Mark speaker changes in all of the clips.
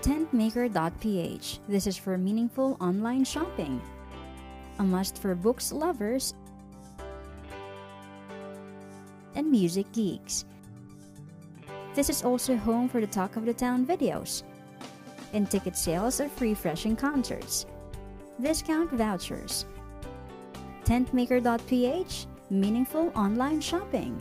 Speaker 1: Tentmaker.ph. This is for meaningful online shopping. A must for books lovers and music geeks. This is also home for the Talk of the Town videos and ticket sales of refreshing concerts, discount vouchers. Tentmaker.ph, meaningful online shopping.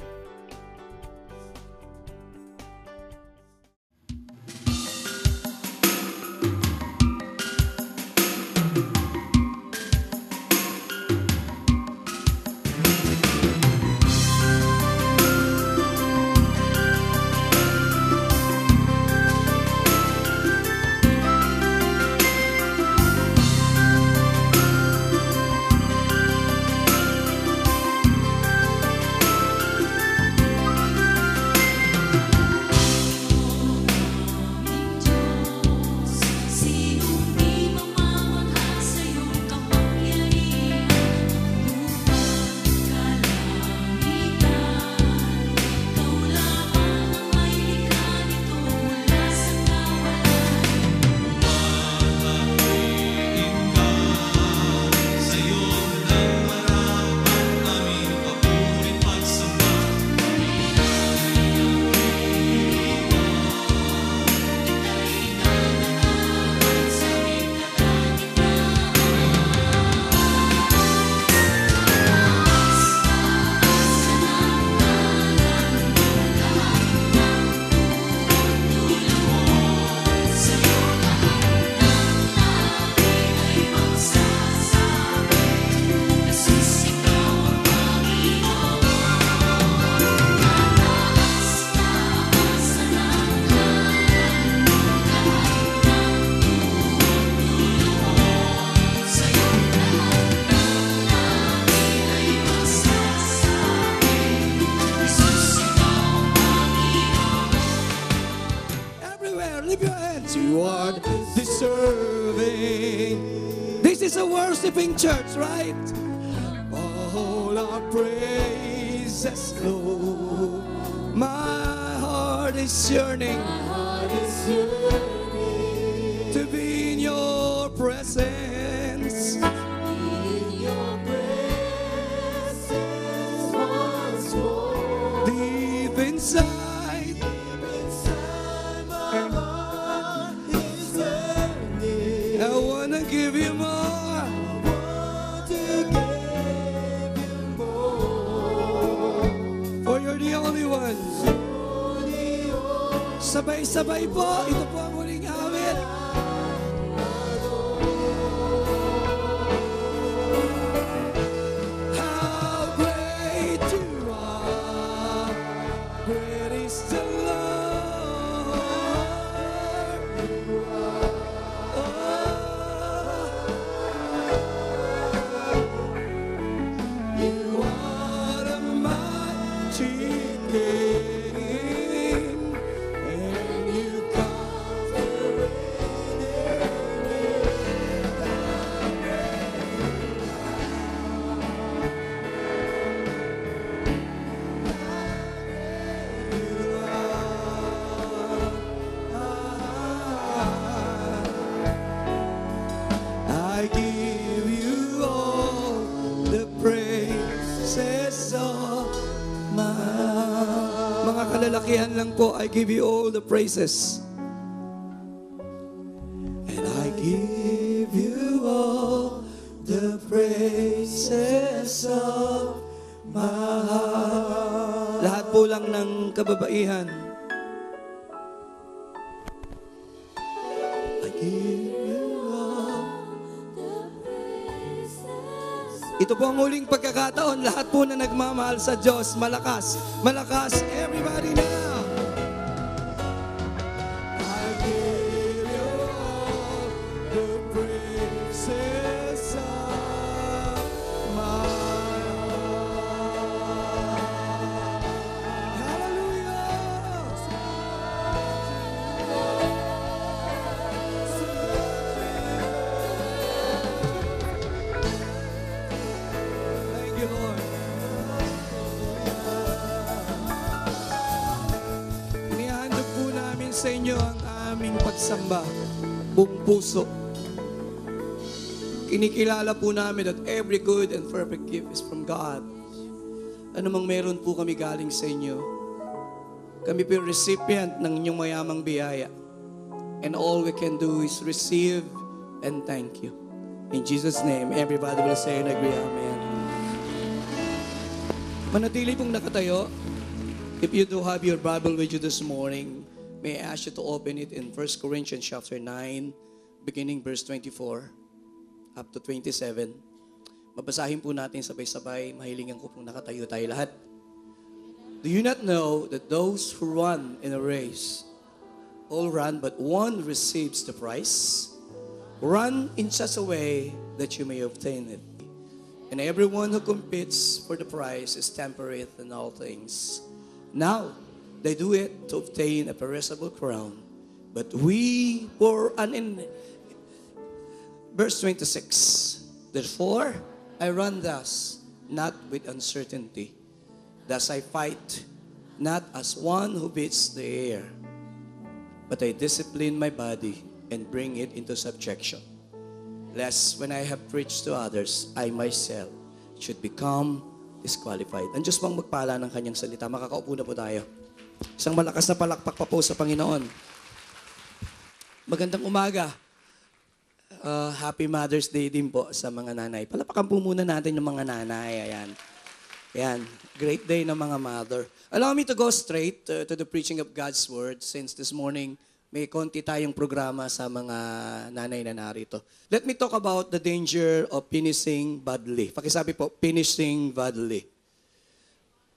Speaker 2: You are deserving. This is a worshiping church, right? All our praises, Lord. My heart is yearning to be in your presence. Deep inside my heart is yearning. I wanna give you more. I want to give you more. For you're the only one. Sabay-sabay po. Ito po ang huling awit. How great you are. Great is the Lord. You are. You are the mighty King, and you conquer I give you all the praises of mga kalalakihan lang po. I give you all the praises. And I give you all the praises of my heart. Lahat po lang ng kababaihan. I give you all. Ito po ang huling pagkakataon. Lahat po na nagmamahal sa Diyos, malakas. Malakas, everybody now. I give you all the praises of my heart. Hallelujah. Thank you, Lord. Inihandog po namin sa inyo ang aming pagsamba. buong puso. Kinikilala po namin that every good and perfect gift is from God. Ano mang meron po kami galing sa inyo, kami po yung recipient ng inyong mayamang biyaya. And all we can do is receive and thank you. In Jesus' name, everybody will say and agree, Amen. Manatili pong nakatayo. If you do have your Bible with you this morning, may I ask you to open it in 1 Corinthians chapter 9, beginning verse 24 up to 27. Babasahin po natin sabay-sabay. Mahilingan ko pong nakatayo tayo lahat. Do you not know that those who run in a race all run, but one receives the prize? Run in such a way that you may obtain it. And everyone who competes for the prize is temperate in all things. Now, they do it to obtain a perishable crown. But we were Verse 26. Therefore, I run thus, not with uncertainty. Thus I fight, not as one who beats the air, but I discipline my body and bring it into subjection, lest when I have preached to others, I myself should become disqualified. Ang Diyos bang magpala ng kanyang salita? Makakaupo na po tayo. Isang malakas na palakpak pa po sa Panginoon. Magandang umaga. Happy Mother's Day din po sa mga nanay. Palapakan po muna natin yung mga nanay. Ayan. Ayan. Great day ng mga mother. Allow me to go straight to the preaching of God's Word since this morning may konti tayong programa sa mga nanay na narito. Let me talk about the danger of finishing badly. Pakisabi po, finishing badly.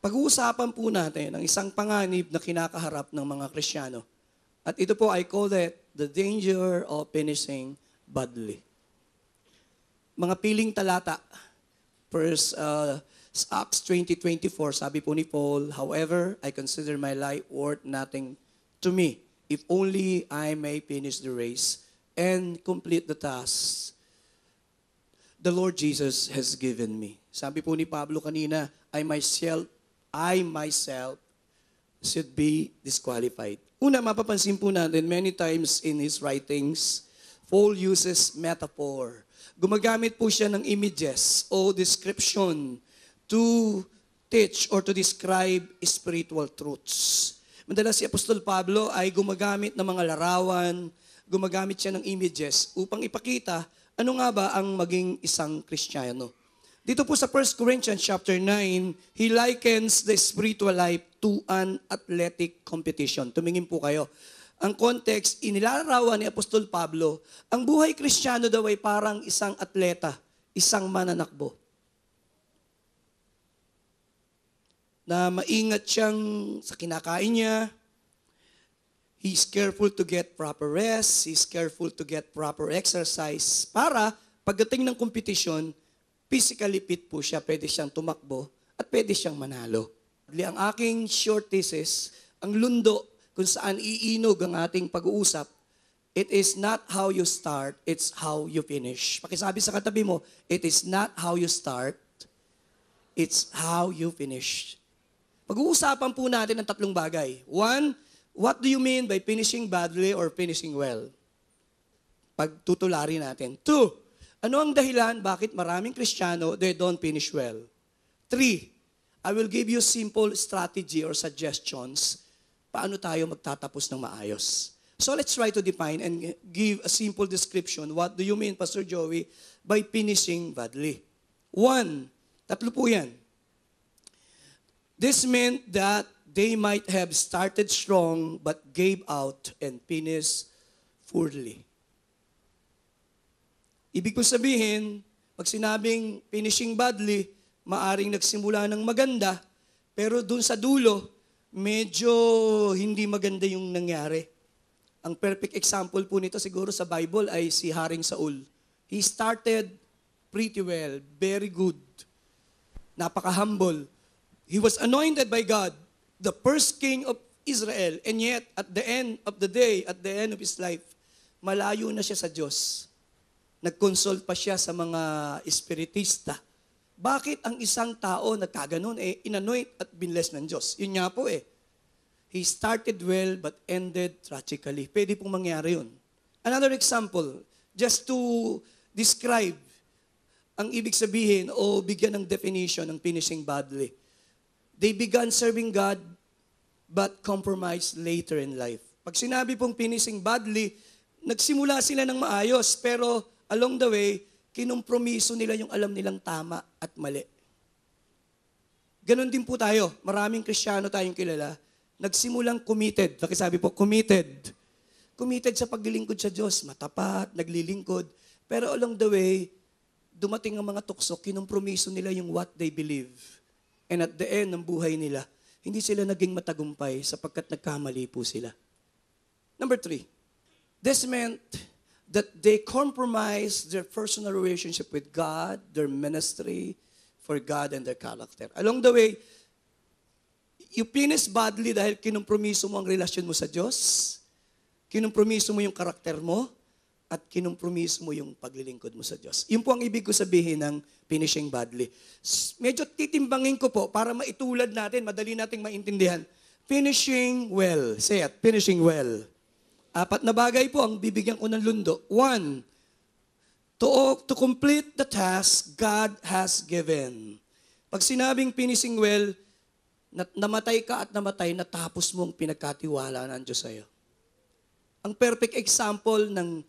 Speaker 2: Pag-uusapan po natin ang isang panganib na kinakaharap ng mga Kristiyano. At ito po, I call it the danger of finishing badly. Mga piling talata. First, Acts 20:24, sabi po ni Paul, however, I consider my life worth nothing to me, if only I may finish the race and complete the task the Lord Jesus has given me. Sabi po ni Pablo kanina, I myself should be disqualified. Una, mapapansin po natin, many times in his writings, Paul uses metaphor. Gumagamit po siya ng images o description to teach or to describe spiritual truths. Madalas si Apostol Pablo ay gumagamit ng mga larawan, gumagamit siya ng images upang ipakita ano nga ba ang maging isang Kristiyano. Dito po sa 1 Corinthians chapter 9, he likens the spiritual life to an athletic competition. Tumingin po kayo. Ang context, inilalarawan ni Apostol Pablo, ang buhay Kristiyano daw ay parang isang atleta, isang mananakbo. Na maingat siyang sa kinakain niya. He's careful to get proper rest. He's careful to get proper exercise. Para pagdating ng kompetisyon, physically fit po siya. Pwede siyang tumakbo at pwede siyang manalo. Ang aking short thesis, ang lundo kung saan iinog ang ating pag-uusap, it is not how you start, it's how you finish. Pakisabi sa katabi mo, it is not how you start, it's how you finish. Pag-uusapan po natin ng tatlong bagay. One, what do you mean by finishing badly or finishing well? Pagtutulari natin. Two, ano ang dahilan bakit maraming Kristiyano, they don't finish well? Three, I will give you simple strategy or suggestions paano tayo magtatapos ng maayos. So let's try to define and give a simple description. What do you mean, Pastor Joey, by finishing badly? One, tatlo po yan. This meant that they might have started strong but gave out and finished poorly. Ibig ko sabihin, pag sinabing finishing badly, maaring nagsimula ng maganda, pero dun sa dulo, medyo hindi maganda yung nangyari. Ang perfect example po nito siguro sa Bible ay si Haring Saul. He started pretty well, very good, napaka-humble. He was anointed by God, the first king of Israel, and yet at the end of the day, at the end of his life, malayo na siya sa Diyos. Nag-consult pa siya sa mga espiritista. Bakit ang isang tao nagkaganon, inanoint at binless ng Diyos? Yun nga po He started well but ended tragically. Pwede pong mangyari yun. Another example, just to describe ang ibig sabihin o bigyan ng definition ng finishing badly. They began serving God but compromised later in life. Pag sinabi pong finishing badly, nagsimula sila ng maayos pero along the way, kinumpromiso nila yung alam nilang tama at mali. Ganon din po tayo. Maraming Kristiyano tayong kilala. Nagsimulang committed. Pakisabi po, committed. Committed sa paglilingkod sa Diyos. Matapat, naglilingkod. Pero along the way, dumating ang mga tukso, kinumpromiso nila yung what they believe. And at the end ng buhay nila, hindi sila naging matagumpay sapagkat nagkamali po sila. Number 3, this meant that they compromised their personal relationship with God, their ministry for God, and their character. Along the way, you finish badly dahil kinumpromiso mo ang relasyon mo sa Diyos, kinumpromiso mo yung karakter mo, at kinumpromiso mo yung paglilingkod mo sa Diyos. Yun po ang ibig ko sabihin ng finishing badly. Medyo titimbangin ko po para maitulad natin, madali nating maintindihan. Finishing well. Say it, finishing well. 4 na bagay po ang bibigyan ko ng lundo. 1, to complete the task God has given. Pag sinabing finishing well, namatay ka at namatay, natapos mo ang pinagkatiwala ng Diyos sa'yo. Ang perfect example ng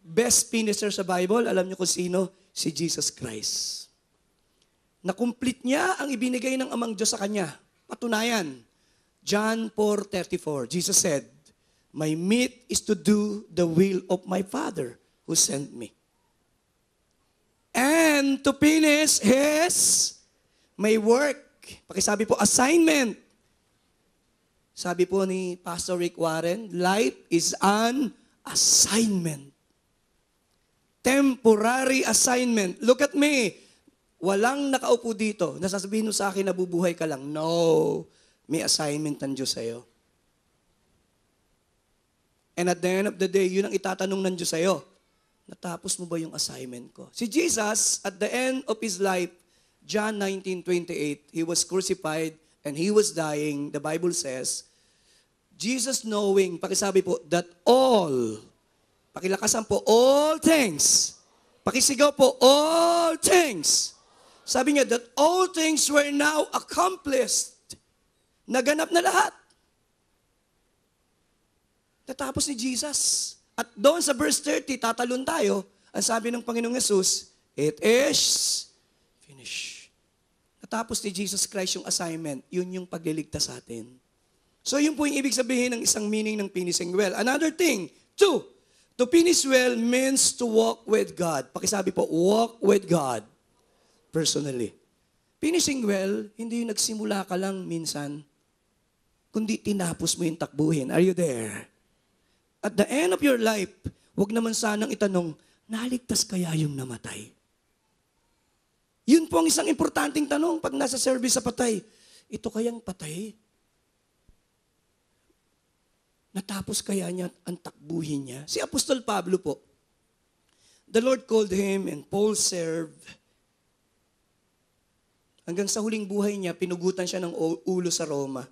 Speaker 2: best finisher sa Bible, alam niyo kung sino? Si Jesus Christ. Na-complete niya ang ibinigay ng Amang Diyos sa Kanya. Patunayan, John 4:34, Jesus said, "My meat is to do the will of my Father who sent me. And to finish my work." Pakisabi po, assignment. Sabi po ni Pastor Rick Warren, life is an assignment. Temporary assignment. Look at me. Walang nakaupo dito. Nasasabihin mo sa akin na bubuhay ka lang. No. May assignment ng Diyos sa'yo. And at the end of the day, yun ang itatanong ng Diyos sa'yo. Natapos mo ba yung assignment ko? Si Jesus, at the end of His life, John 19:28, He was crucified and He was dying. The Bible says, Jesus knowing, pakisabi po, that all, pakilakasan po, all things. Pakisigaw po, all things. Sabi niya, that all things were now accomplished. Naganap na lahat. Natapos ni Jesus. At doon sa verse 30, tatalon tayo, ang sabi ng Panginoong Yesus, it is finished. Natapos ni Jesus Christ yung assignment, yun yung pagliligtas sa atin. So yun po yung ibig sabihin ng isang meaning ng finishing well. Another thing, 2, to finish well means to walk with God. Pakisabi po, walk with God personally. Finishing well, hindi yung nagsimula ka lang minsan, kundi tinapos mo yung takbuhin. Are you there? At the end of your life, huwag naman sanang itanong, naligtas kaya yung namatay? Yun po ang isang importanteng tanong pag nasa service sa patay. Ito kayang patay? Natapos kaya niya ang takbuhin niya? Si Apostol Pablo po, the Lord called him and Paul served. Hanggang sa huling buhay niya, pinugutan siya ng ulo sa Roma.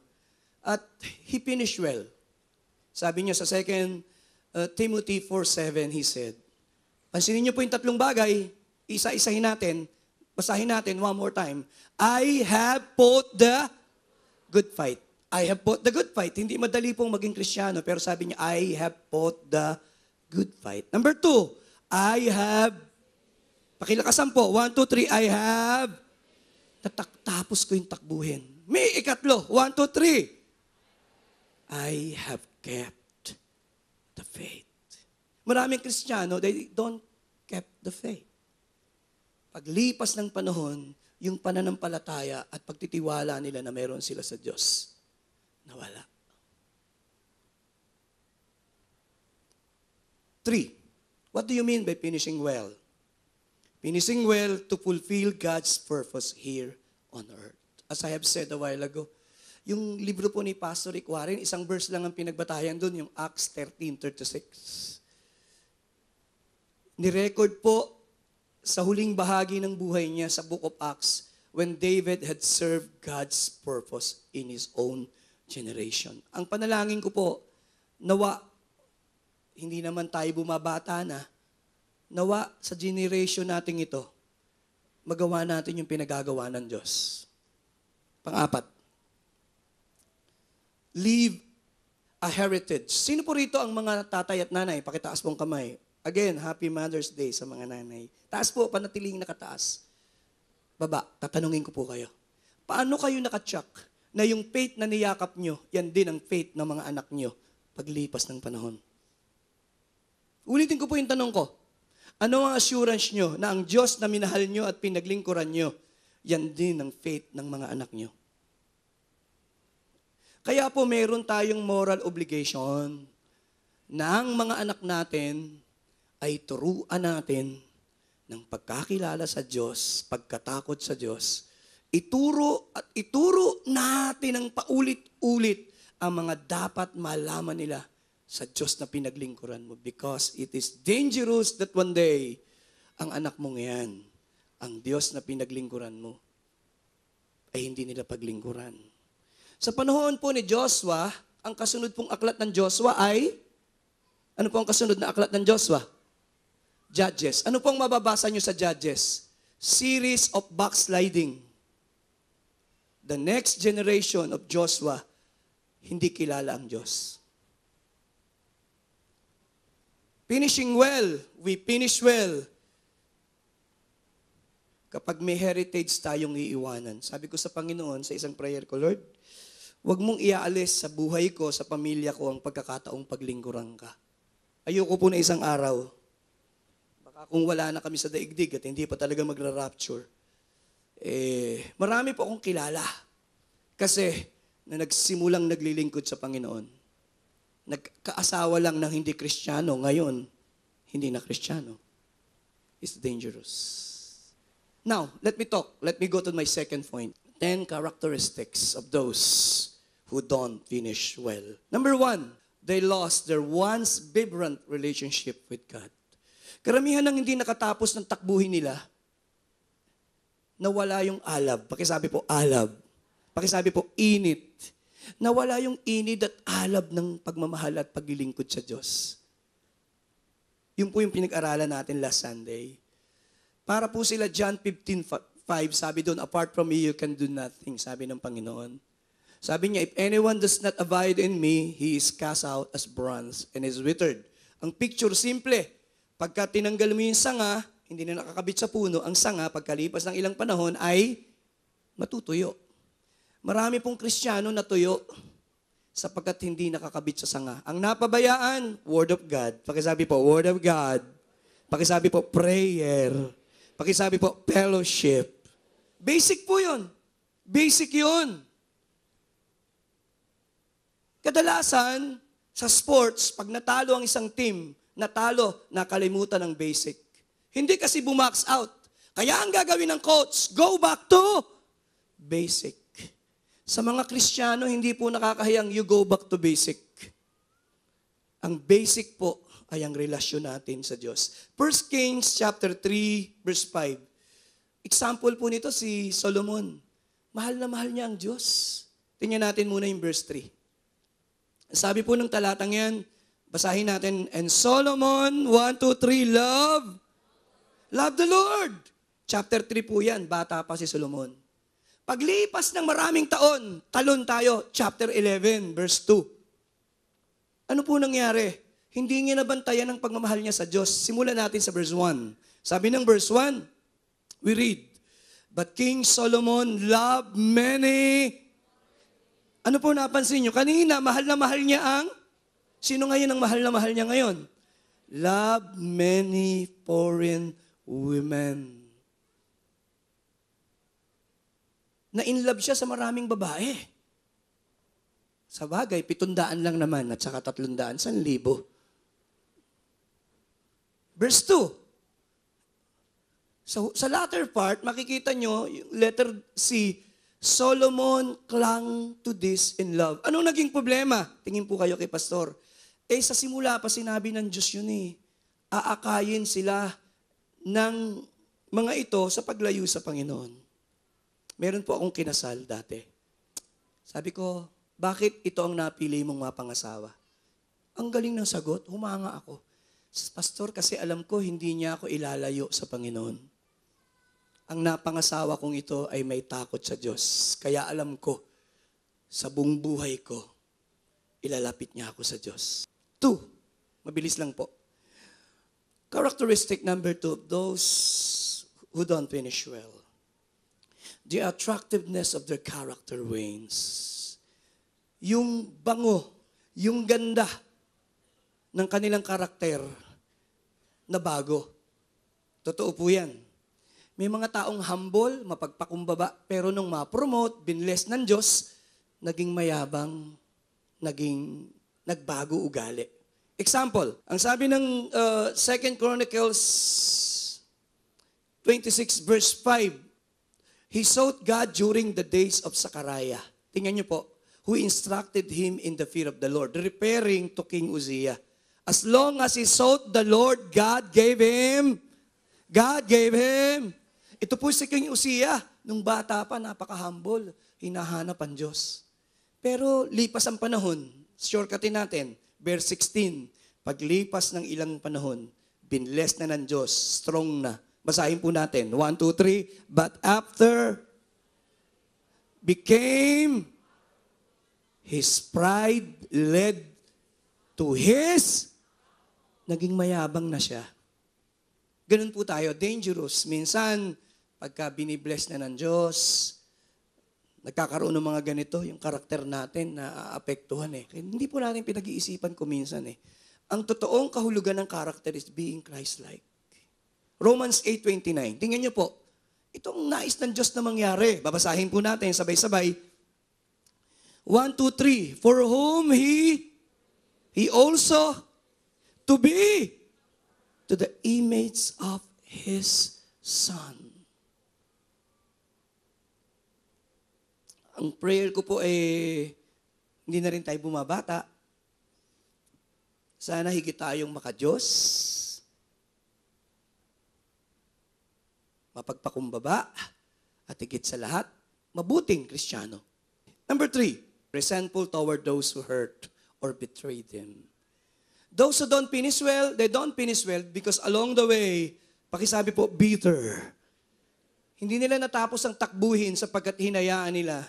Speaker 2: At he finished well. Sabi niya sa 2 Timothy 4:7, he said, pansinin niyo po yung 3 bagay, isa-isahin natin, basahin natin one more time. I have fought the good fight. I have fought the good fight. Hindi madali pong maging Kristiyano, pero sabi niya, I have fought the good fight. Number 2, I have, pakilakasan po, 1, 2, 3, I have, tapos ko yung takbuhin. May ikatlo, 1, 2, 3, I have kept the faith. Maraming Kristiyano, they don't kept the faith. Paglipas ng panahon, yung pananampalataya at pagtitiwala nila na meron sila sa Diyos, nawala. 3, what do you mean by finishing well? Finishing well to fulfill God's purpose here on earth. As I have said a while ago, yung libro po ni Pastor Rick Warren, isang verse lang ang pinagbatayan doon, yung Acts 13:36. Nirecord po sa huling bahagi ng buhay niya sa Book of Acts when David had served God's purpose in his own generation. Ang panalangin ko po, nawa hindi naman tayo bumabata na, nawa sa generation nating ito, magawa natin yung pinagagawa ng Diyos. Pang-apat, leave a heritage. Sino po rito ang mga tatay at nanay? Pakitaas pong kamay. Again, Happy Mother's Day sa mga nanay. Taas po, panatiling nakataas. Baba, tatanungin ko po kayo. Paano kayo nakacheck na yung faith na niyakap nyo, yan din ang faith ng mga anak nyo paglipas ng panahon? Ulitin ko po yung tanong ko. Ano ang assurance nyo na ang Diyos na minahal nyo at pinaglingkuran nyo, yan din ang faith ng mga anak nyo? Kaya po meron tayong moral obligation na ang mga anak natin ay turuan natin ng pagkakilala sa Diyos, pagkatakot sa Diyos. Ituro at ituro natin ng paulit-ulit ang mga dapat malaman nila sa Diyos na pinaglingkuran mo. Because it is dangerous that one day, ang anak mong yan, ang Diyos na pinaglingkuran mo, ay hindi nila paglingkuran. Sa panahon po ni Joshua, ang kasunod pong aklat ng Joshua ay, ano po ang kasunod na aklat ng Joshua? Judges. Ano pong mababasa nyo sa Judges? Series of backsliding. The next generation of Joshua, hindi kilala ang Diyos. Finishing well, we finish well. Kapag may heritage tayong iiwanan. Sabi ko sa Panginoon, sa isang prayer ko, Lord, huwag mong iaalis sa buhay ko, sa pamilya ko, ang pagkakataong paglingkuran ka. Ayoko po na isang araw. Baka kung wala na kami sa daigdig at hindi pa talaga magra-rapture, marami po akong kilala. Kasi na nagsimulang naglilingkod sa Panginoon. Nagkaasawa lang ng hindi Kristiyano, ngayon, hindi na Kristiyano. It's dangerous. Now, let me talk. Let me go to my second point. 10 characteristics of those who don't finish well. Number 1, they lost their once vibrant relationship with God. Karamihan ng hindi nakatapos ng takbuhin nila, nawala yung alab. Pakisabi po, alab. Pakisabi po, init. Nawala yung init at alab ng pagmamahal at paglilingkod sa Diyos. Yun po yung pinag-aralan natin last Sunday. Para po sila, John 15:5, sabi doon, apart from me, you can do nothing, sabi ng Panginoon. Sabi niya, if anyone does not abide in me, he is cast out as bronze and is withered. Ang picture, simple. Pagka tinanggal mo yung sanga, hindi na nakakabit sa puno, ang sanga, pagkalipas ng ilang panahon, ay matutuyo. Marami pong Kristiyano na tuyo sapagkat hindi nakakabit sa sanga. Ang napabayaan, Word of God. Pakisabi po, Word of God. Pakisabi po, prayer. Pakisabi po, fellowship. Basic po yun. Basic yun. Kadalasan, sa sports, pag natalo ang isang team, nakalimutan ng basic. Hindi kasi bumax out. Kaya ang gagawin ng coach, go back to basic. Sa mga Kristiyano, hindi po nakakahiyang you go back to basic. Ang basic po ay ang relasyon natin sa Diyos. 1 Kings chapter 3, verse 5. Example po nito si Solomon. Mahal na mahal niya ang Diyos. Tingnan natin muna yung verse 3. Sabi po ng talatang yan, basahin natin, and Solomon, 1, 2, 3, love the Lord. Chapter 3 po yan, bata pa si Solomon. Paglipas ng maraming taon, talon tayo, chapter 11, verse 2. Ano po nangyari? Hindi niya nabantayan ang pagmamahal niya sa Diyos. Simulan natin sa verse 1. Sabi ng verse 1, we read, but King Solomon loved many. Ano po napansin niyo? Kanina, mahal na mahal niya ang, sino ngayon ang mahal na mahal niya ngayon? Love many foreign women. Na-inlove siya sa maraming babae. Sa bagay, 700 lang naman at saka 300, 1,000. Verse 2. Sa latter part, makikita nyo, yung letter C, Solomon clung to this in love. Anong naging problema? Tingin po kayo kay Pastor. Sa simula pa sinabi ng Diyos yun aakayin sila ng mga ito sa paglayo sa Panginoon. Meron po akong kinasal dati. Sabi ko, bakit ito ang napili mong mapangasawa? Ang galing ng sagot, humanga ako. Pastor, kasi alam ko hindi niya ako ilalayo sa Panginoon. Ang napangasawa kong ito ay may takot sa Diyos. Kaya alam ko, sa buong buhay ko, ilalapit niya ako sa Diyos. 2, mabilis lang po. Characteristic number 2 of those who don't finish well. The attractiveness of their character wanes. Yung bango, yung ganda ng kanilang karakter na bago. Totoo po yan. May mga taong humble, mapagpakumbaba, pero nung ma-promote, binless ng Diyos, naging mayabang, naging nagbago ugali. Example, ang sabi ng 2 Chronicles 26 verse 5, he sought God during the days of Zechariah. Tingnan niyo po, who instructed him in the fear of the Lord, referring to King Uzziah. As long as he sought the Lord, God gave him. Ito po si King Uzziah, nung bata pa, napaka-humble, hinahanap ang Diyos. Pero lipas ang panahon, shortcutin natin, verse 16, paglipas ng ilang panahon, binless na ng Diyos, strong na. Basahin po natin, 1, 2, 3, but after became his pride led to his, naging mayabang na siya. Ganun po tayo, dangerous. Minsan, pagka binibless na ng Diyos, nagkakaroon ng mga ganito, yung karakter natin na aapektuhan eh. Hindi po natin pinag-iisipan kung minsan eh. Ang totoong kahulugan ng karakter is being Christ-like. Romans 8:29. Tingnan niyo po, itong nais ng Diyos na mangyari. Babasahin po natin sabay-sabay. 1, 2, 3. For whom He also to be to the image of His Son. Ang prayer ko po hindi na rin tayo bumabata. Sana higit tayong maka-Diyos, mapagpakumbaba, at higit sa lahat, mabuting Kristiyano. Number 3, resentful toward those who hurt or betray them. Those who don't finish well, they don't finish well because along the way, pakisabi po, bitter. Hindi nila natapos ang takbuhin sapagkat hinayaan nila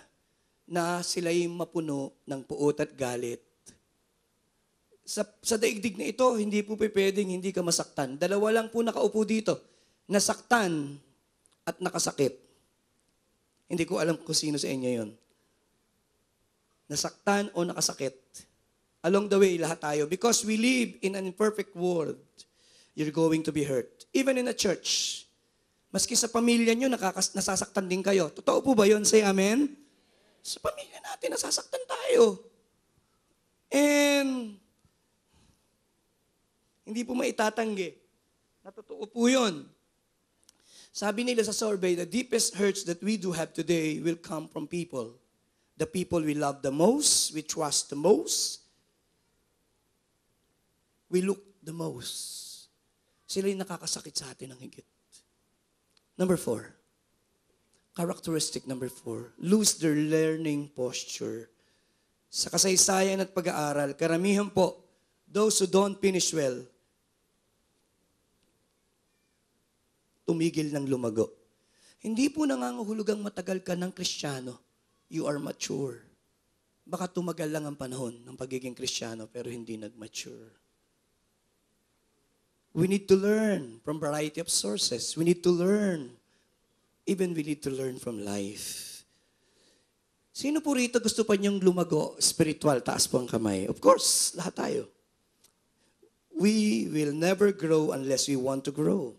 Speaker 2: na sila'y mapuno ng puot at galit. Sa daigdig na ito, hindi po pwedeng hindi ka masaktan. Dalawa lang po nakaupo dito, nasaktan at nakasakit. Hindi ko alam kung sino sa inyo yon. Nasaktan o nakasakit. Along the way, lahat tayo. Because we live in an imperfect world, you're going to be hurt. Even in a church. Maski sa pamilya nyo, nasasaktan din kayo. Totoo po ba yun? Say amen? Sa pamilya natin, nasasaktan tayo. And hindi po maitatanggi. Natotoo po yun. Sabi nila sa survey, the deepest hurts that we do have today will come from people. The people we love the most, we trust the most, we look the most. Sila yung nakakasakit sa atin ng higit. Number 4. Characteristic number 4. Lose their learning posture. Sa kasaysayan at pag-aaral, karamihan po, those who don't finish well, tumigil ng lumago. Hindi po nangangahulugang matagal ka ng Kristiyano. You are mature. Baka tumagal lang ang panahon ng pagiging Kristiyano pero hindi nag-mature. We need to learn from variety of sources. We need to learn. Even we need to learn from life. Sino po rito gusto pa niyong lumago spiritual? Taas po ang kamay. Of course, lahat tayo. We will never grow unless we want to grow.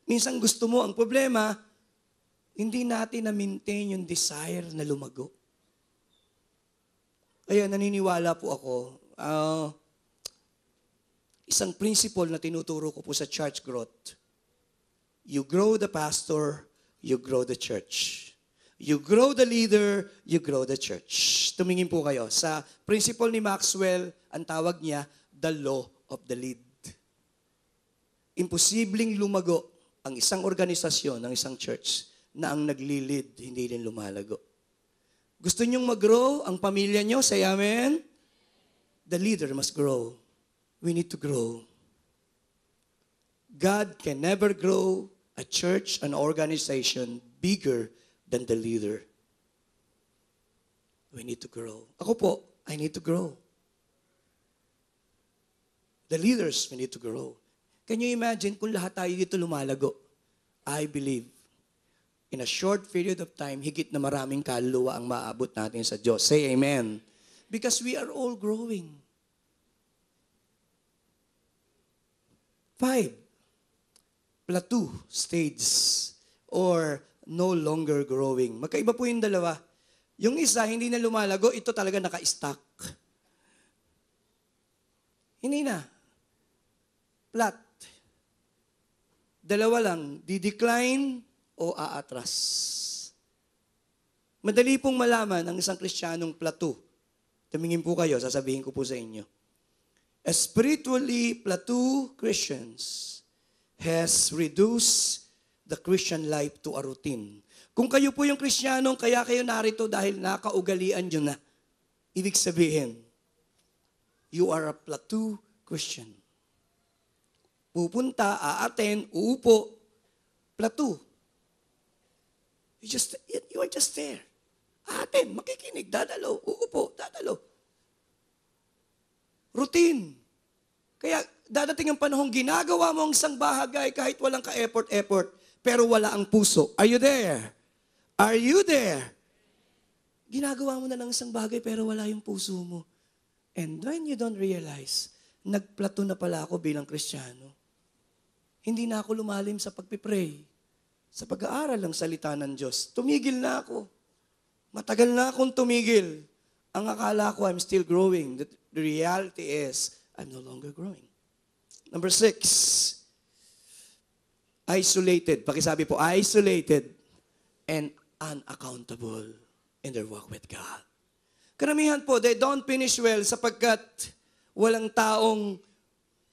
Speaker 2: Minsan gusto mo, ang problema, hindi natin na-maintain yung desire na lumago. Kaya naniniwala po ako, isang principle na tinuturo ko po sa church growth. You grow the pastor, you grow the church. You grow the leader, you grow the church. Tumingin po kayo. Sa principle ni Maxwell, ang tawag niya, the law of the lead. Imposibleng lumago ang isang organisasyon, ang isang church, na ang nagli-lead, hindi rin lumalago. Gusto niyong mag-grow ang pamilya niyo? Say amen? the leader must grow. We need to grow. God can never grow a church, an organization bigger than the leader. We need to grow. Ako po, I need to grow. The leaders, we need to grow. Can you imagine kung lahat tayo dito lumalago? I believe, in a short period of time, higit na maraming kaluluwa ang maabot natin sa Diyos. Say amen. Because we are all growing. 5, plateau stage or no longer growing. Magkaiba po yung dalawa. Yung isa, hindi na lumalago, ito talaga naka-stuck. Hindi na. Flat. Dalawa lang, di-decline o aatras. Madali pong malaman ang isang Kristiyanong plateau. Tumingin po kayo, sasabihin ko po sa inyo. A spiritually plateau Christians has reduced the Christian life to a routine. Kung kayo po yung Kristiyanong, kaya kayo narito dahil nakaugalian nyo na. Ibig sabihin, you are a plateau Christian. Pupunta, aaten, uupo, plateau. You are just there. Aaten, makikinig, dadalo, uupo, dadalo. Routine. Kaya dadating ang panahong ginagawa mo ang isang bahagay kahit walang ka-effort, pero wala ang puso. Are you there? Are you there? Ginagawa mo na lang isang bagay pero wala yung puso mo. And when you don't realize, nagplato na pala ako bilang Kristiyano. Hindi na ako lumalim sa pagpipray, sa pag-aaral ng salita ng Diyos. Tumigil na ako. Matagal na akong tumigil. Ang akala ko, I'm still growing. The reality is, I'm no longer growing. Number 6, isolated. Pakisabi po, isolated and unaccountable in their walk with God. Karamihan po, they don't finish well sapagkat walang taong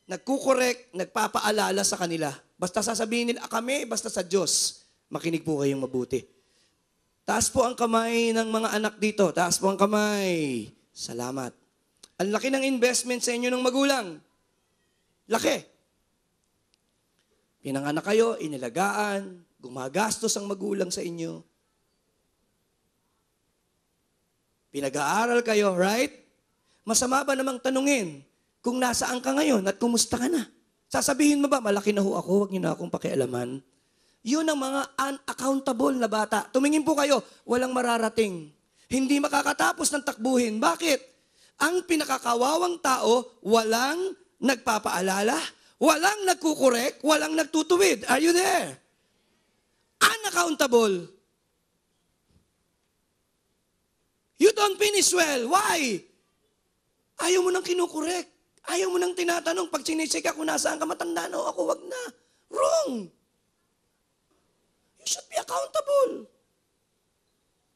Speaker 2: nagkukorek, nagpapaalala sa kanila. Basta sasabihin nila, kami, basta sa Diyos. Makinig po kayong mabuti. Taas po ang kamay ng mga anak dito. Taas po ang kamay. Salamat. Ang laki ng investment sa inyo ng magulang. Laki. Pinanganak kayo, inilagaan, gumagastos ang magulang sa inyo. Pinag-aaral kayo, right? Masama ba namang tanungin kung nasaan ka ngayon at kumusta ka na? Sasabihin mo ba, malaki na ho ako, huwag niyo na akong pakialaman. Yun ang mga unaccountable na bata. Tumingin po kayo, walang mararating. Hindi makakatapos ng takbuhin. Bakit? Ang pinakakawawang tao, walang nagpapaalala, walang nagkukorek, walang nagtutuwid. Are you there? Unaccountable. You don't finish well. Why? Ayaw mo nang kinukorek. Ayaw mo nang tinatanong. Pag sinisika kung nasaan ka, matanda na ako, wag na. Wrong. You should be accountable.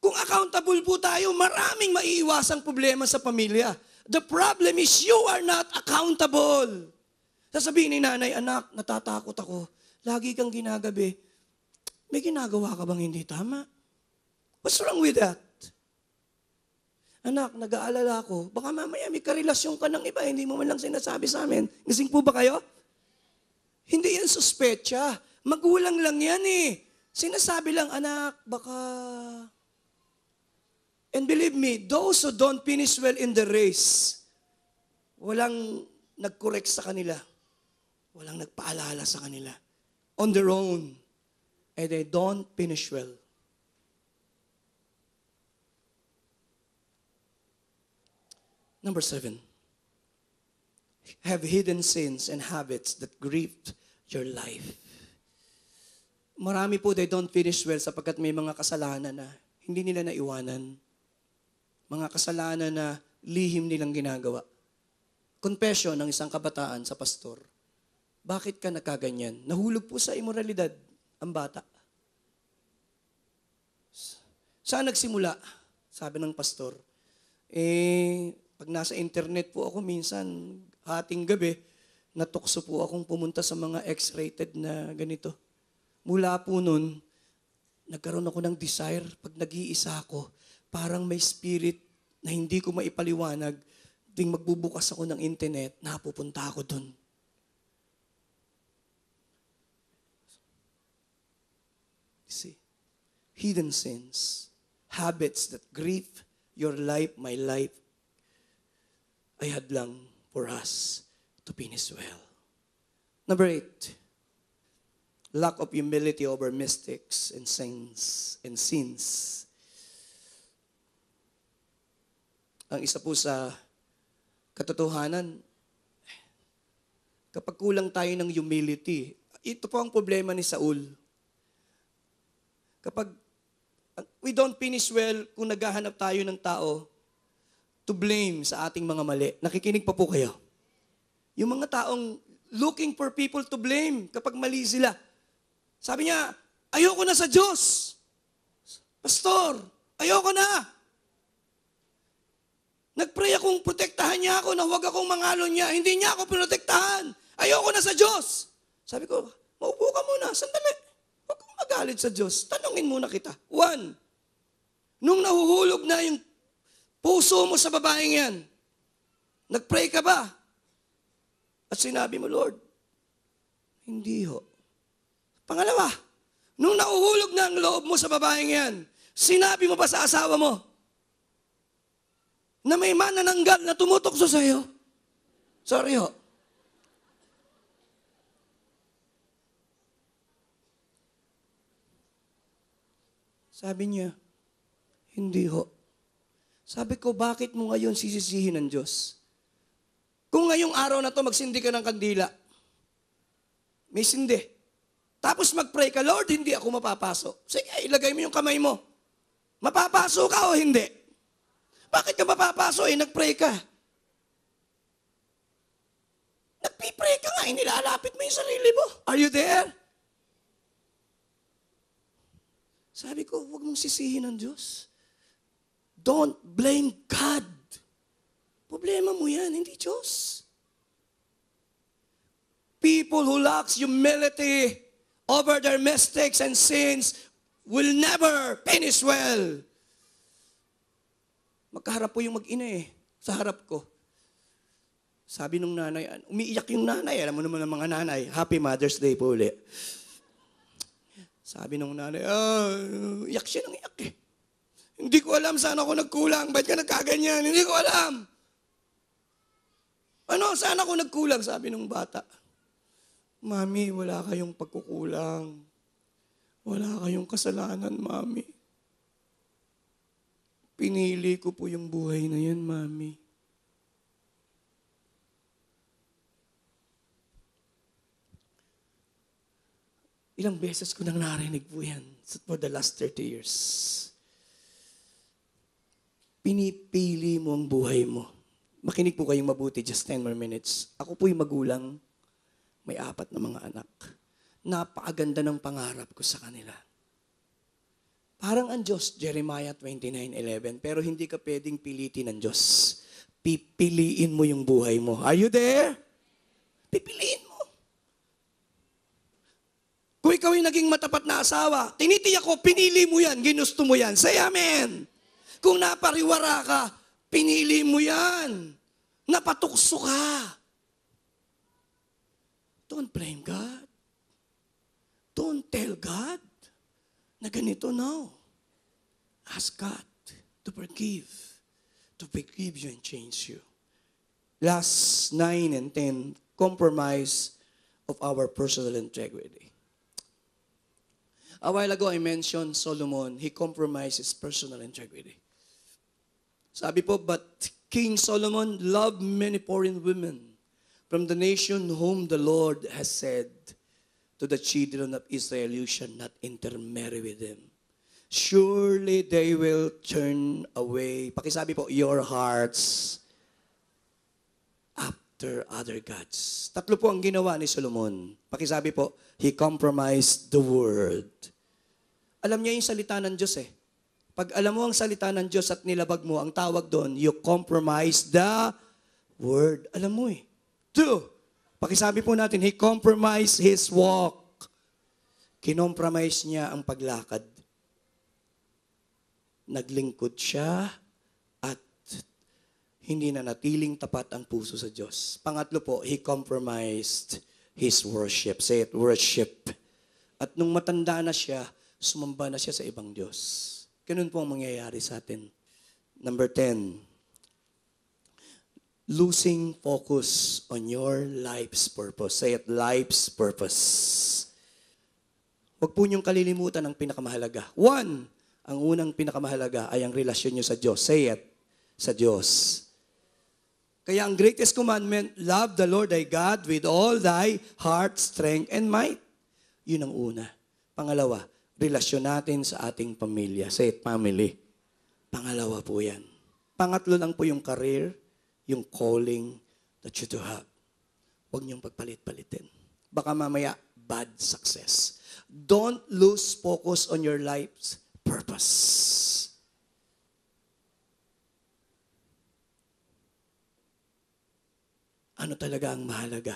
Speaker 2: Kung accountable po tayo, maraming maiiwasang problema sa pamilya. The problem is you are not accountable. Sasabihin ni nanay, anak, natatakot ako. Lagi kang ginagabi. May ginagawa ka bang hindi tama? What's wrong with that? Anak, nag-aalala ako. Baka mamaya may karelasyon ka ng iba, hindi mo man lang sinasabi sa amin. Gising po ba kayo? Hindi yan suspecha. Magulang lang yan eh. Sinasabi lang, anak, baka... And believe me, those who don't finish well in the race, walang nag-correct sa kanila. Walang nagpaalala sa kanila. On their own. And they don't finish well. Number 7. Have hidden sins and habits that grieved your life. Marami po, they don't finish well sapagkat may mga kasalanan na hindi nila naiwanan. Mga kasalanan na lihim nilang ginagawa. Confession ng isang kabataan sa pastor. Bakit ka nagkaganyan? Nahulog po sa imoralidad ang bata. Saan nagsimula? Sabi ng pastor. Pag nasa internet po ako minsan, hating gabi, natukso po akong pumunta sa mga X-rated na ganito. Mula po nun, nagkaroon ako ng desire, pag nag-iisa ako, parang may spirit na hindi ko maipaliwanag, tuwing magbubukas ako ng internet, napupunta ako dun. See, hidden sins, habits that grieve your life, my life, ay hadlang for us to finish well. Number 8, lack of humility over mistakes and sins. Ang isa po sa katotohanan, kapag kulang tayo ng humility, ito po ang problema ni Saul. Kapag we don't finish well kung naghahanap tayo ng tao to blame sa ating mga mali. Nakikinig pa po kayo. Yung mga taong looking for people to blame kapag mali sila. Sabi niya, ayoko na sa Diyos. Pastor, ayoko na. Nagpray akong protektahan niya ako na huwag akong mangalo niya. Hindi niya ako protektahan. Ayoko na sa Diyos. Sabi ko, maupo ka muna, sandali. Huwag kang magalit sa Diyos. Tanungin muna kita. 1, nung nahuhulog na yung puso mo sa babaeng yan, nagpray ka ba? At sinabi mo, Lord, hindi ho. Pangalawa, nung nahuhulog na ang loob mo sa babaeng yan, sinabi mo ba sa asawa mo na may manananggal na tumutokso sa iyo? Sorry ho. Sabi niya, hindi ho. Sabi ko, bakit mo ngayon sisisihin ng Diyos? Kung ngayong araw na to magsindi ka ng kandila, may sindi. Tapos mag-pray ka, Lord, hindi ako mapapasok. Sige, ilagay mo yung kamay mo. Mapapasok ka o hindi? Bakit ka mapapasok? Nag-pray ka. Nag-pray ka nga, nilalapit mo yung sarili mo. Are you there? Sabi ko, huwag mong sisihin ng Diyos. Don't blame God. Problema mo yan, hindi Diyos. People who lacks humility over their mistakes and sins will never finish well. Magkaharap po yung mag-ina sa harap ko. Sabi nung nanay, umiiyak yung nanay. Alam mo naman ang mga nanay, Happy Mother's Day po ulit. Sabi nung nanay, iyak siya ng iyak eh. Hindi ko alam saan ako nagkulang. Ba't ka nagkaganyan? Hindi ko alam. Ano, saan ako nagkulang? Sabi nung bata. Mami, wala kayong pagkukulang. Wala kayong kasalanan, Mami. Pinili ko po yung buhay na yan, Mami. Ilang beses ko nang narinig po yan for the last 30 years. Pinipili mo ang buhay mo. Makinig po kayong mabuti, just 10 more minutes. Ako po'y magulang, may 4 na mga anak. Napakaganda ng pangarap ko sa kanila. Parang ang Diyos, Jeremiah 29:11, pero hindi ka pwedeng pilitin ng Diyos. Pipiliin mo yung buhay mo. Are you there? Pipiliin mo. Kung ikaw ay naging matapat na asawa, tinitiyak ko, pinili mo yan, ginusto mo yan. Say amen. Kung napariwara ka, pinili mo yan. Napatukso ka. Don't blame God. Don't tell God na ganito, no. Ask God to forgive you and change you. Last 9 and 10, compromise of our personal integrity. A while ago, I mentioned Solomon. He compromised his personal integrity. Sabi po, but King Solomon loved many foreign women from the nation whom the Lord has said to the children of Israel, you shall not intermarry with them. Surely they will turn away. Pakisabi po, your hearts after other gods. 3 po ang ginawa ni Solomon. Pakisabi po, he compromised the word. Alam niya yung salita ng Diyos eh. Pag alam mo ang salita ng Diyos at nilabag mo, ang tawag doon, you compromise the word. Alam mo eh. 2, pakisabi po natin, he compromised his walk. Kinompromise niya ang paglakad. Naglingkod siya at hindi na natiling tapat ang puso sa Diyos. Pangatlo po, he compromised his worship. Say it, worship. At nung matanda na siya, sumamba na siya sa ibang Diyos. Ganun po ang mangyayari sa atin. Number 10, losing focus on your life's purpose. Say it, life's purpose. Huwag po niyong kalilimutan ang pinakamahalaga. One, ang unang pinakamahalaga ay ang relasyon niyo sa Diyos. Say it, sa Diyos. Kaya ang greatest commandment, love the Lord thy God with all thy heart, strength, and might. Yun ang una. Pangalawa, relasyon natin sa ating pamilya. Say it, family. Pangalawa po yan. Pangatlo lang po yung career, yung calling that you to have. Huwag niyong pagpalit-palitin. Baka mamaya, bad success. Don't lose focus on your life's purpose. Ano talaga ang mahalaga?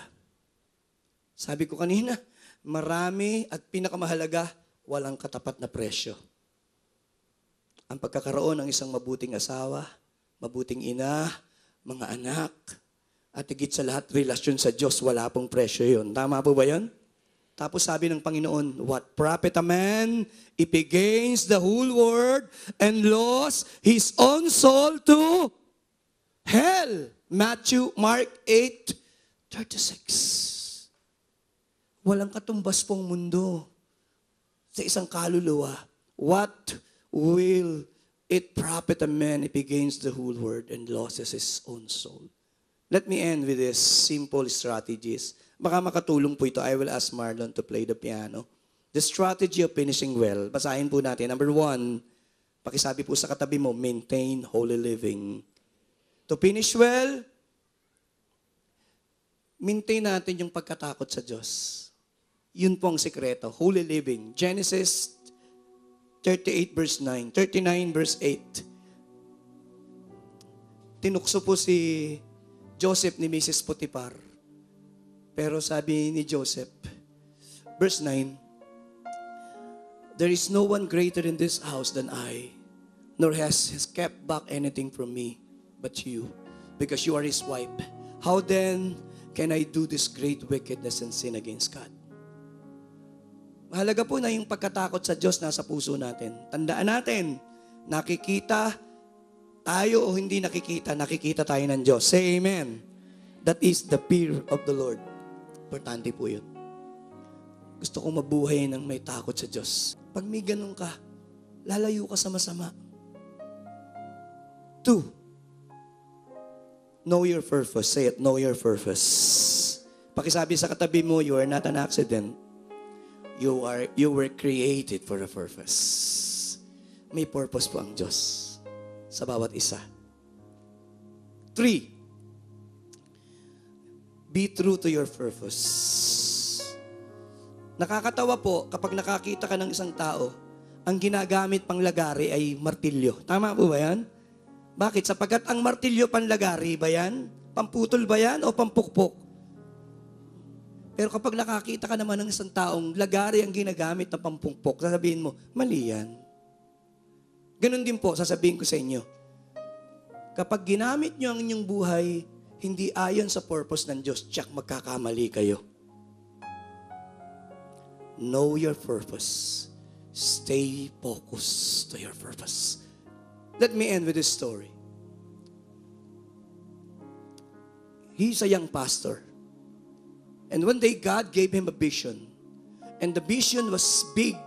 Speaker 2: Sabi ko kanina, marami at pinakamahalaga, walang katapat na presyo. Ang pagkakaroon ng isang mabuting asawa, mabuting ina, mga anak, at higit sa lahat, relasyon sa Diyos, wala pong presyo yun. Tama po ba yun? Tapos sabi ng Panginoon, what profit a man if he gains the whole world and lost his own soul to hell? Mark 8:36. Walang katumbas pong mundo sa isang kaluluwa. What will it profit a man if he gains the whole world and loses his own soul? Let me end with this simple strategies. Baka makatulong po ito. I will ask Marlon to play the piano. The strategy of finishing well. Basahin po natin. Number 1, pakisabi po sa katabi mo, maintain holy living. To finish well, maintain natin yung pagkatakot sa Diyos. Yun po ang sekreto. Holy living. Genesis 38 verse 9. 39 verse 8. Tinukso po si Joseph ni Mrs. Potiphar. Pero sabi ni Joseph, verse 9, there is no one greater in this house than I, nor has kept back anything from me but you, because you are his wife. How then can I do this great wickedness and sin against God? Mahalaga po na yung pagkatakot sa Diyos nasa puso natin. Tandaan natin, nakikita tayo o hindi nakikita, nakikita tayo ng Diyos. Say amen. That is the fear of the Lord. Importante po yun. Gusto kong mabuhay ng may takot sa Diyos. Pag may ganun ka, lalayo ka sa masama. 2, know your purpose. Say it, know your purpose. Pakisabi sa katabi mo, you are not an accident. You were created for a purpose. May purpose po ang Diyos sa bawat isa. 3, be true to your purpose. Nakakatawa po kapag nakakita ka ng isang tao, ang ginagamit pang lagari ay martilyo. Tama po ba yan? Bakit? Sapagkat ang martilyo panlagari ba yan? Pamputol ba yan o pampukpok? Pero kapag nakakita ka naman ng isang taong lagari ang ginagamit na pampukpok, sasabihin mo, mali yan. Ganun din po, sasabihin ko sa inyo. Kapag ginamit nyo ang inyong buhay, hindi ayon sa purpose ng Diyos, tiyak magkakamali kayo. Know your purpose. Stay focused to your purpose. Let me end with this story. He's a young pastor. And one day, God gave him a vision. And the vision was big.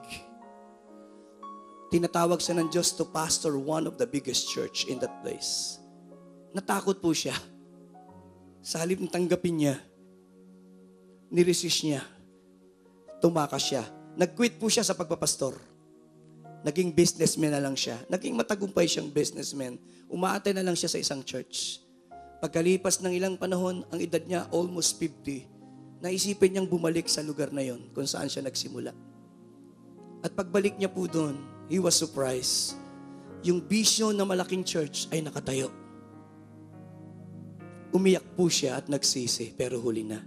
Speaker 2: Tinatawag siya ng Diyos to pastor one of the biggest church in that place. Natakot po siya. Sa halip ng tanggapin niya, niresist niya, tumakas siya. Nag-quit po siya sa pagpapastor. Naging businessman na lang siya. Naging matagumpay siyang businessman. Umaatay na lang siya sa isang church. Pagkalipas ng ilang panahon, ang edad niya almost 50, naisipin niyang bumalik sa lugar na yon kung saan siya nagsimula. At pagbalik niya po doon, he was surprised. Yung vision na malaking church ay nakatayo. Umiyak po siya at nagsisi, pero huli na.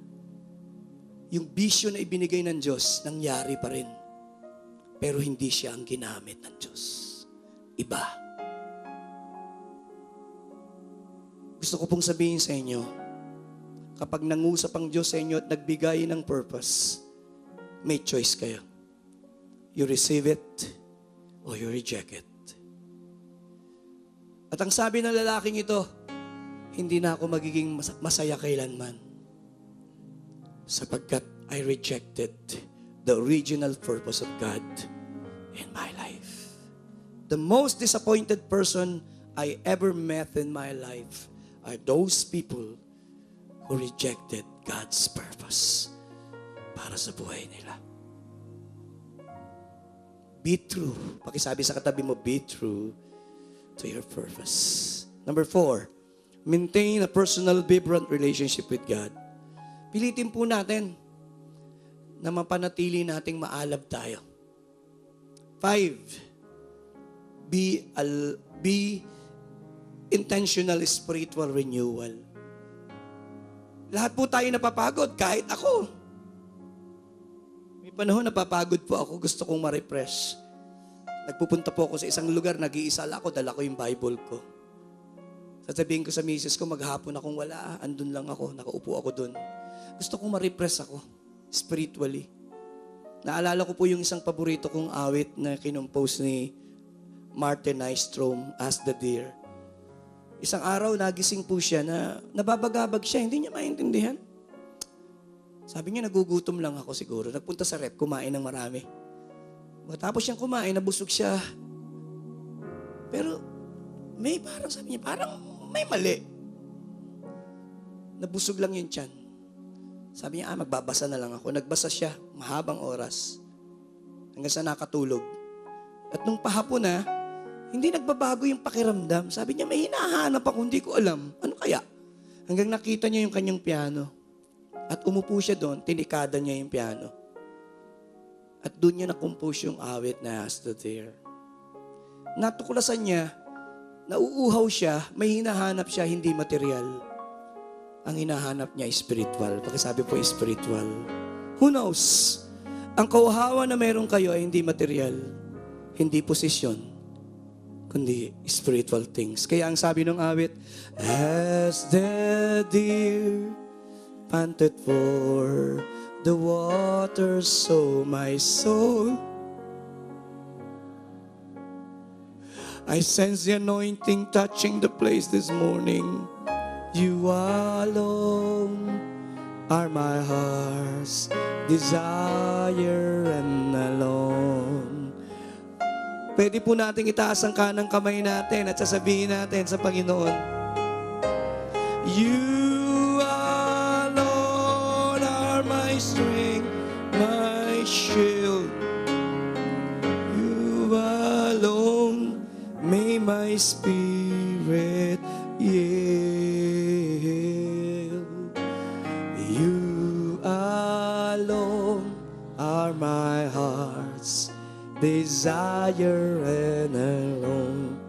Speaker 2: Yung vision na ibinigay ng Diyos, nangyari pa rin. Pero hindi siya ang ginamit ng Diyos. Iba. Gusto ko pong sabihin sa inyo, kapag nangusap ang Diyos sa inyo at nagbigay ng purpose, may choice kayo. You receive it or you reject it. At ang sabi ng lalaking ito, hindi na ako magiging masaya kailanman sapagkat I rejected the original purpose of God in my life. The most disappointed person I ever met in my life are those people who rejected God's purpose para sa buhay nila. Be true. Pakisabi sa katabi mo, be true to your purpose. Number 4, maintain a personal, vibrant relationship with God. Pilitin po natin na mapanatili nating maalab tayo. 5, be intentional spiritual renewal. Lahat po tayo napapagod, kahit ako. May panahon napapagod po ako, gusto kong ma-refresh. Nagpupunta po ako sa isang lugar, nag-iisa ako, dala ko yung Bible ko. Sasabihin ko sa misis ko, maghapon akong wala, andun lang ako, nakaupo ako dun. Gusto kong ma-refresh ako, spiritually. Naalala ko po yung isang paborito kong awit na kinumpose ni Martin Nystrom, As the Deer. Isang araw, nagising po siya na nababagabag siya, hindi niya maintindihan. Sabi niya, nagugutom lang ako siguro. Nagpunta sa rep, kumain ng marami. Matapos siyang kumain, nabusog siya. Pero, sabi niya, parang may mali. Nabusog lang yung tiyan. Sabi niya, magbabasa na lang ako. Nagbasa siya, mahabang oras. Hanggang sa nakatulog. At nung pahapon na, hindi nagbabago yung pakiramdam. Sabi niya, may hinahanap ako, hindi ko alam. Ano kaya? Hanggang nakita niya yung kanyang piano. At umupo siya doon, tinikada niya yung piano. At doon niya na-compose yung awit na As the Deer. Natuklasan niya, nauuhaw siya, may hinahanap siya, hindi material. Ang hinahanap niya, spiritual. Pakisabi po, spiritual. Who knows? Ang kauhawan na meron kayo ay hindi material, hindi posisyon, kundi spiritual things. Kaya ang sabi ng awit, as the deer panted for the water, so my soul. I sense the anointing touching the place this morning. You alone are my heart's desire and alone. Pwede po nating itaas ang kanang kamay natin at sasabihin natin sa Panginoon, You alone are my strength, my shield. You alone may my spirit yield. You alone are my heart's desire and alone.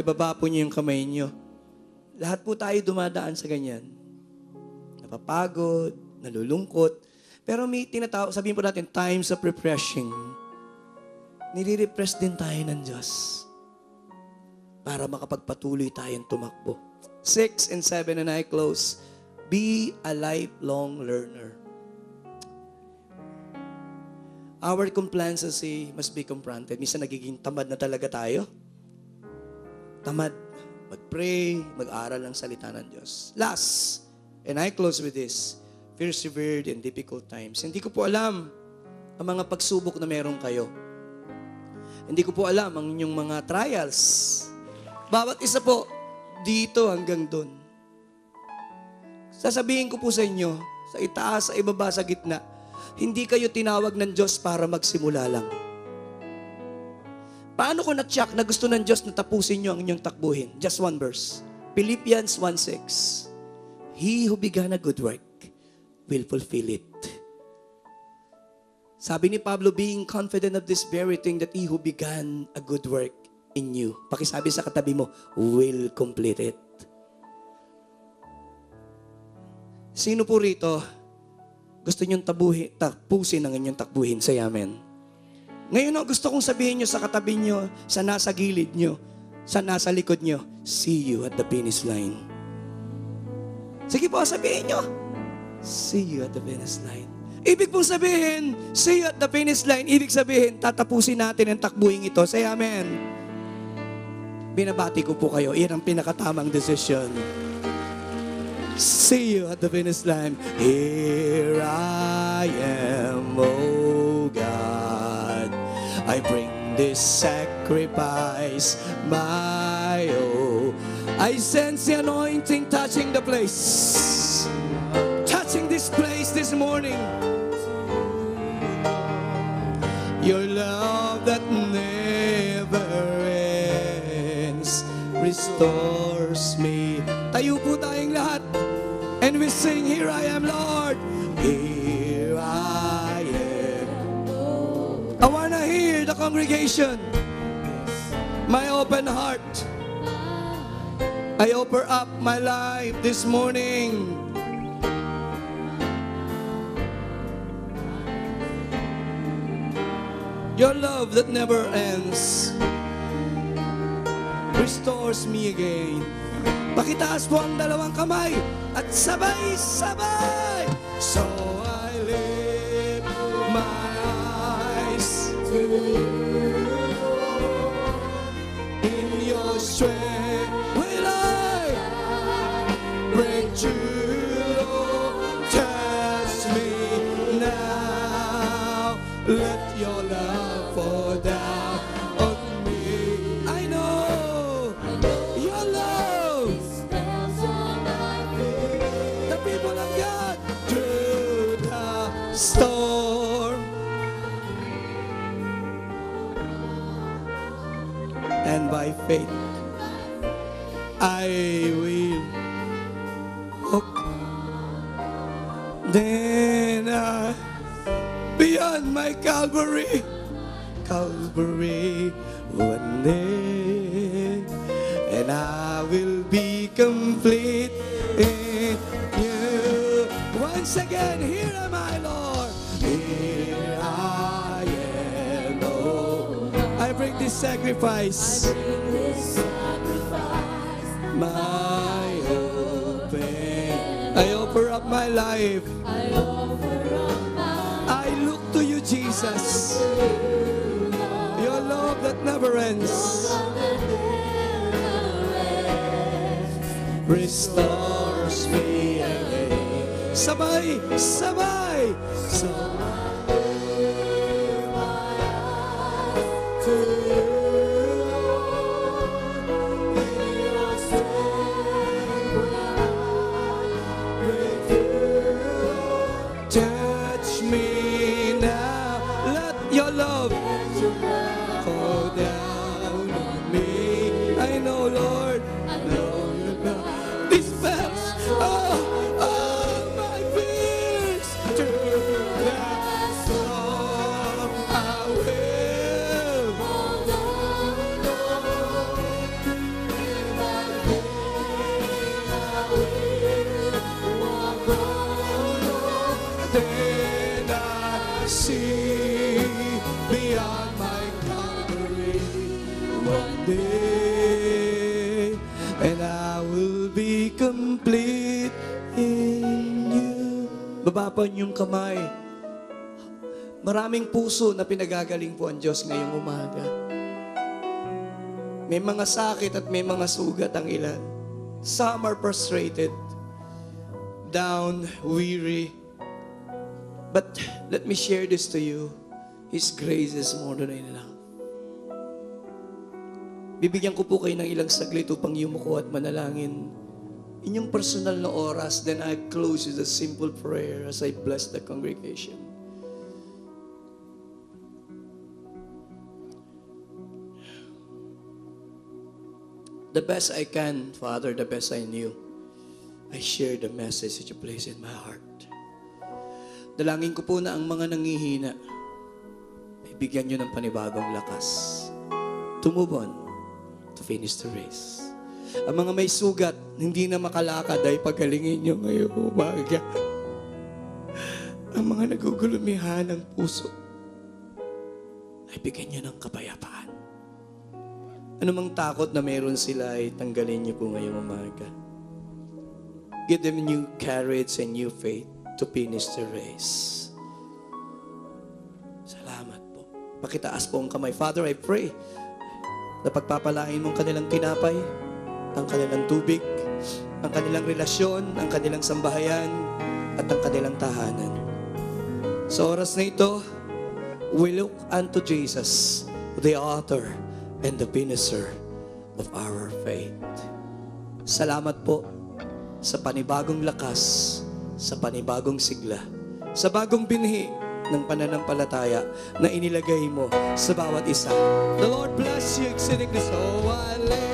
Speaker 2: Ibaba po niyo yung kamay niyo. Lahat po tayo dumadaan sa ganyan. Napapagod, nalulungkot. Pero may tinatawag, sabihin po natin, times of refreshing. Nire-refresh din tayo ng Diyos para makapagpatuloy tayong tumakbo. 6 and 7 and I close. Be a lifelong learner. Our complacency must be confronted. Minsan nagiging tamad na talaga tayo. Tamad. Mag-pray, mag-aral ng salita ng Diyos. Last, and I close with this, persevered in difficult times. Hindi ko po alam ang mga pagsubok na meron kayo. Hindi ko po alam ang inyong mga trials. Bawat isa po, dito hanggang doon. Sasabihin ko po sa inyo, sa itaas, sa ibaba, sa gitna, hindi kayo tinawag ng Diyos para magsimula lang. Paano ko na-check na gusto ng Diyos na tapusin nyo ang inyong takbuhin? Just one verse. Philippians 1:6. He who began a good work will fulfill it. Sabi ni Pablo, being confident of this very thing, that he who began a good work in you, pakisabi sa katabi mo, will complete it. Sino po rito gusto niyong tapusin ang inyong takbuhin? Say amen. Ngayon, gusto kong sabihin nyo sa katabi nyo, sa nasa gilid nyo, sa nasa likod nyo, see you at the finish line. Sige po, sabihin nyo, see you at the finish line. Ibig pong sabihin, see you at the finish line, ibig sabihin, tatapusin natin ang takbuhin ito. Say amen. Binabati ko po kayo, iyan ang pinakatamang decision. See you at the finish line. Here I am, oh God. I bring this sacrifice, my oh. I sense the anointing touching the place. Touching this place this morning. Your love that never ends restores me. Tayo po tayong lahat. And we sing, here I am, Lord. Here I am. I wanna hear the congregation. My open heart. I offer up my life this morning. Your love that never ends restores me again. Pakitaas po ang dalawang kamay at sabay-sabay. So I lift my eyes to you. In your strength will I break through. Touch me now. Let your love fall down on me. I know your love. The people of God through the storm. And by faith, I will walk. Then beyond my Calvary, one day, and I will be complete in you. Once again, here am I, Lord. Here I am, oh. I bring this sacrifice. My open. I offer up my life. I look to you, Jesus. Your love that never ends restores me again. Sabay, sabay. So touch me now. Let your love fall down on me. I know, Lord. I know you know. Dispels all my fears. To that storm I will hold on. Then I see beyond my Calvary one day, and I will be complete in you. Baba po yung kamay. Maraming puso na pinagagaling po ang Diyos ngayong umaga. May mga sakit at may mga sugat ang ilan. Some are frustrated, down, weary. But let me share this to you. His grace is more than enough. Bibigyan ko po kayo ng ilang saglit upang yumuko at manalangin. Inyong personal na oras, then I close with a simple prayer as I bless the congregation. The best I can, Father, the best I knew, I share the message that you place in my heart. Dalangin ko po na ang mga nangihina, ibigyan nyo ng panibagong lakas to move on, to finish the race. Ang mga may sugat, hindi na makalakad, ay pagalingin nyo ngayong umaga. Ang mga nagugulumihan ng puso, ay bigyan nyo ng kapayapaan. Anumang takot na meron sila ay tanggalin niyo po ngayong umaga. Give them new courage and new faith to finish the race. Salamat po. Pakitaas po ang kamay. Father, I pray na pagpapalain mong kanilang tinapay, ang kanilang tubig, ang kanilang relasyon, ang kanilang sambahayan, at ang kanilang tahanan. Sa oras na ito, we look unto Jesus, the author and the finisher of our faith. Salamat po sa panibagong lakas, sa panibagong sigla, sa bagong binhi ng pananampalataya na inilagay mo sa bawat isa. The Lord bless you. Exceeding this so I live.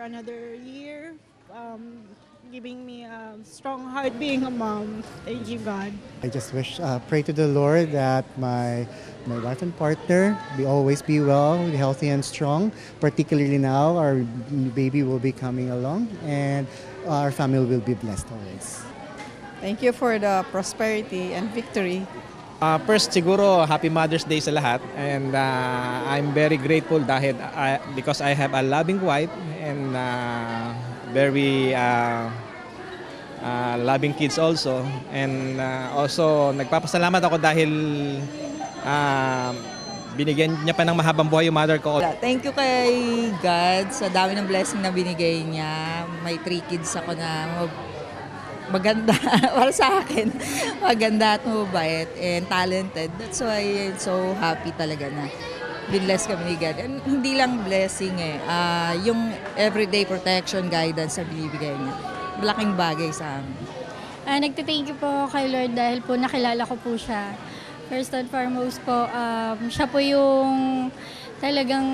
Speaker 3: another year, giving me a strong heart being a mom. Thank you, God.
Speaker 4: I just wish, pray to the Lord that my wife and partner always be well, healthy and strong. Particularly now, our baby will be coming along and our family will be blessed always.
Speaker 5: Thank you for the prosperity and victory.
Speaker 6: First, siguro, Happy Mother's Day sa lahat. And I'm very grateful dahil because I have a loving wife and very loving kids also. And also, nagpapasalamat ako dahil binigyan niya pa ng mahabang buhay yung mother ko.
Speaker 7: Thank you kay God sa dami ng blessing na binigay niya. May 3 kids ako na maganda para sa akin. Maganda at mabait and talented. That's why I'm so happy talaga na binless kami ni God. And hindi lang blessing yung everyday protection, guidance na binibigay niya. Malaking bagay sa amin.
Speaker 8: Nagte-thank you po kay Lord dahil po nakilala ko po siya. First and foremost po, siya po yung talagang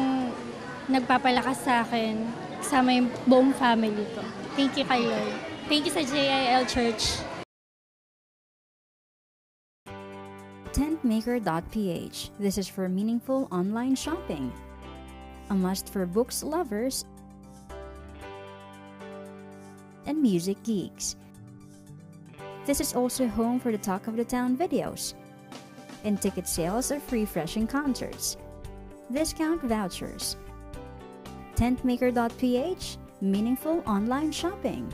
Speaker 8: nagpapalakas sa akin, kasama yung buong family ko. Thank you kay Lord. Thank you sa JIL Church.
Speaker 1: Tentmaker.ph. This is for meaningful online shopping. A must for books lovers and music geeks. This is also home for the Talk of the Town videos and ticket sales of free fresh and concerts, discount vouchers. Tentmaker.ph, meaningful online shopping.